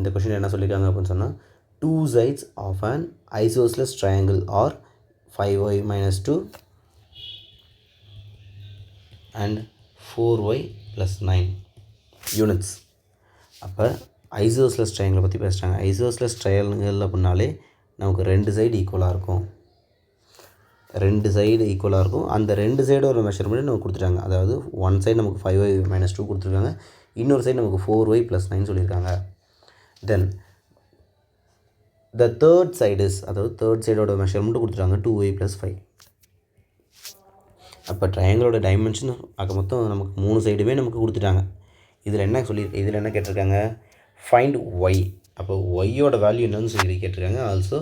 இந்த கொஷின் என்ன சொல்லியிருக்காங்க அப்படின்னு சொன்னால், 2 sides of an isosceles triangle are 5y minus 2 and 4y plus 9 units. அப்போ ஐசோஸ்லெஸ் ட்ரையாங்கிளை பற்றி பேசுகிறாங்க. ஐசோஸ்லெஸ் ட்ரையாங்கிள் அப்படின்னாலே நமக்கு 2 சைடு ஈக்குவலாக இருக்கும். 2 சைடு ஈக்குவலாக இருக்கும். அந்த 2 சைடோட மெஷர்மெண்ட் நமக்கு கொடுத்துட்டாங்க. அதாவது ஒன் சைடு நமக்கு 5y minus 2 கொடுத்துருக்காங்க, இன்னொரு சைடு நமக்கு 4y plus 9 சொல்லியிருக்காங்க. தென் த தேர்ட் சைடு அதாவது தேர்ட் சைடோட மெஷர்மெண்ட் கொடுத்துருக்காங்க 2y plus 5. அப்போ ட்ரையாங்கிளோட டைமென்ஷன் மொத்தம் நமக்கு 3 சைடுமே நமக்கு கொடுத்துட்டாங்க. இதில் என்ன கேட்டிருக்காங்க, ஃபைண்ட் ஒய். அப்போ ஒய்யோட வேல்யூ என்னன்னு சொல்லி கேட்டிருக்காங்க. ஆல்சோ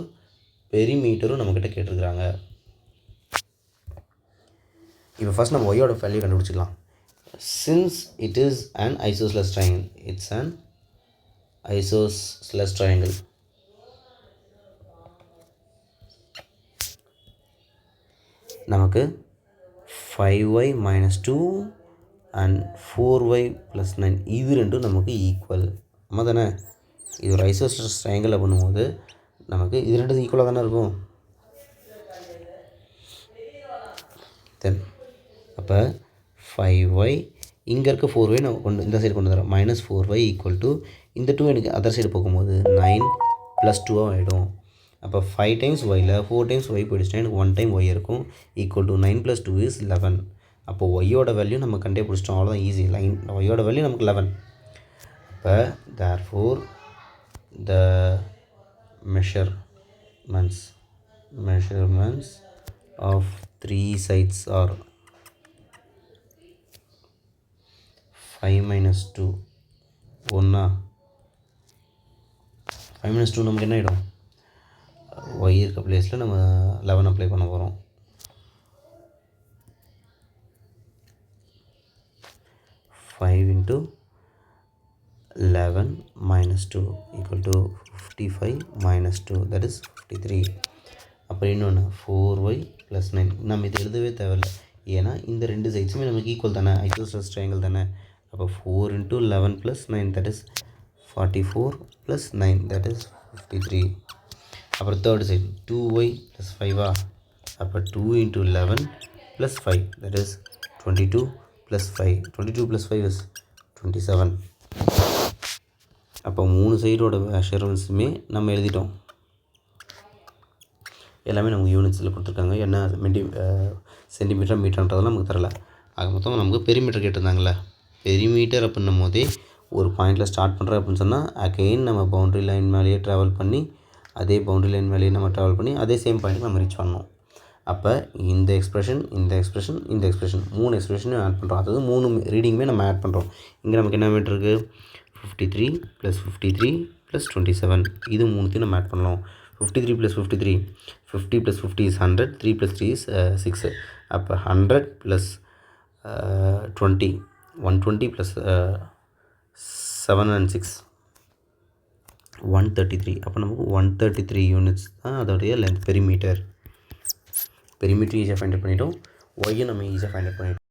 பெரிமீட்டரும் நம்மக்கிட்ட கேட்டிருக்கிறாங்க. இப்போ ஃபஸ்ட் நம்ம ஒய்யோட வேல்யூ கண்டுபிடிச்சிக்கலாம். Since it is an isosceles triangle, it's an isosceles triangle. நமக்கு 5y minus 2 and 4y plus 9 இது ரெண்டும் நமக்கு ஈக்குவல். ஆமாம் தானே? இது ஒரு ஐசோஸ்லெஸ் ட்ரையாங்கிள் பண்ணும்போது நமக்கு இது ரெண்டும் ஈக்குவலாக தானே இருக்கும். தென் அப்போ 5y இங்கே இருக்க 4y நம்ம இந்த சைடு கொண்டு தரோம். மைனஸ் 4y ஈக்குவல் டு இந்த 2 எனக்கு அதர் சைடு போகும்போது 9 + 2 ஆகிடும். அப்போ 5 times yல 4 times y போயிடுச்சுன்னா எனக்கு 1 time y இருக்கும். Equal to 9 + 2 is 11. அப்போ ஒய்யோட வேல்யூ நம்ம கண்டே பிடிச்சிட்டோம். அவ்வளோதான், ஈஸி. ஒய்யோட வேல்யூ நமக்கு 11. அப்போ therefore the measurements of 3 sides are 5 minus 2 ஒன்றா 5 minus 2 நமக்கு என்ன ஆகிடும், y இருக்க பிளேஸில் நம்ம 11 அப்ளை பண்ண போகிறோம். 5 into 11 minus 2 equal to 55 minus 2, that is 53. அப்புறம் இன்னொன்று 4y plus 9. நம்ம இது எழுதவே தேவையில்லை, ஏன்னா இந்த 2 சைட்ஸுமே நமக்கு ஈக்குவல் தானே, ஐசோஸ்லெஸ் ட்ரையாங்கிள் தானே. அப்போ 4 into 11 plus 9, that is 44 plus 9, that is 53. அப்புறம் தேர்ட் சைடு 2y plus 5 அப்போ 2 into 11 plus 5, that is 22 plus 5. 22 plus 5 is 27. அப்போ 3 சைடோட மெஷர்மெண்ட்ஸுமே நம்ம எழுதிட்டோம். எல்லாமே நமக்கு யூனிட்ஸில் கொடுத்துருக்காங்க. என்ன சென்டிமீட்டர் மீட்டர்ன்றதெல்லாம் நமக்கு தரல. ஆக மொத்தம் நமக்கு பெரிமீட்டர் கேட்டிருந்தாங்களே. பெரிமீட்டர் அப்படின்னும் போதே ஒரு பாயிண்டில் ஸ்டார்ட் பண்ணுறேன் அப்படின்னு சொன்னால் அகெயின் நம்ம பவுண்ட்ரி லைன் மேலேயே ட்ராவல் பண்ணி அதே பவுண்ட்ரி லைன் மேலேயே நம்ம ட்ராவல் பண்ணி அதே சேம் பாயிண்ட்டுக்கு நம்ம ரீச் பண்ணணும். அப்போ இந்த எக்ஸ்ப்ரெஷன் 3 எக்ஸ்ப்ரெஷனையும் ஆட் பண்ணுறோம். அதாவது 3 ரீடிங்குமே நம்ம ஆட் பண்ணுறோம். இங்கே நமக்கு என்ன மீட்டர் இருக்குது, 53 + 53 + 27. இது மூணுத்தையும் நம்ம ஆட் பண்ணலாம். 53 + 53, 50 + 50 is 100, 3 + 3 is 6. அப்போ 100 + 20, 120 + 7 and 6, 133. அப்போ நமக்கு 133 யூனிட்ஸ் தான் அதோடைய லென்த் பெரிமீட்டர். ஈஸியாக ஃபைண்ட் அவுட் பண்ணிட்டோம். ஒய்யை நம்ம ஈஸியாக ஃபைண்ட் அவுட் பண்ணிட்டோம்.